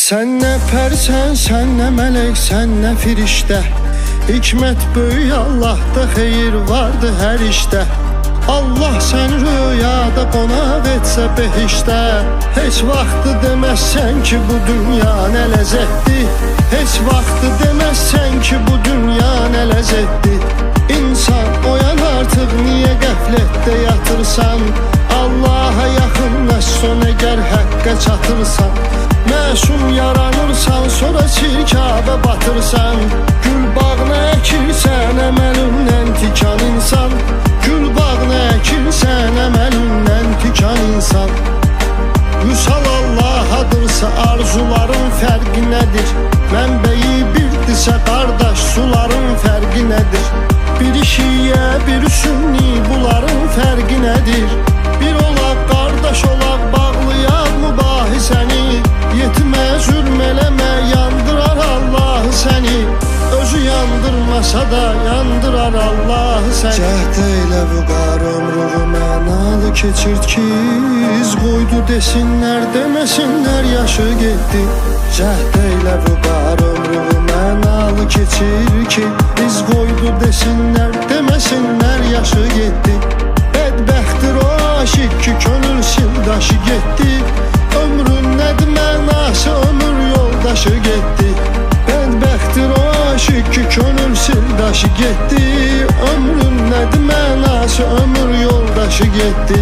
Sen ne pərsən, sən nə mələk, sən nə firiştə. Hikmət böyük Allah'da, xeyir vardı hər işdə. Allah səni rüyada qonaq etsə behişdə. Heç vaxtı deməzsən ki bu dünya nə ləzzətdir. Heç vaxtı deməzsən ki bu dünya nə ləzzətdir. İnsan oyan artıq, niyə qəflətdə yatırsan? Allah'a yaxınlaş son əgər həqqə çatırsan. Məsum yaranırsan, sonra çirkabə batırsan. Gül bağına əkirsən, əməlindən tikan insan. Gül bağına əkirsən, əməlindən tikan insan. Vüsal Allah'adırsa arzuların fərqi nədir? Mənbəyi birdirsə qardaş, suların fərqi nədir? Bir şiyə, bir sünni, bunların fərqi nədir? Bir olaq, qardaş olaq, bağlayaq mübahisəni. Yetimə zülm eləmə, yandırar Allah səni. Özü yandırmasa da yandırar Allah səni. Cəhd eylə vüqar ömrüğü mənalı keçirt ki, iz qoydu desinlər, deməsinlər yaşı getdi. Cəhd eylə vüqar ömrüğü mənalı keçir ki, iz qoydu desinlər, deməsinlər yaşı getdi. Bədbəxtdir o aşıq ki könül sildaşı getdi. Ömrün nədir mənası, ömür yoldaşı getdi. Bədbəxtdir o aşıq ki könül sildaşı getdi. Ömrün nədir mənası, ömür yoldaşı getdi.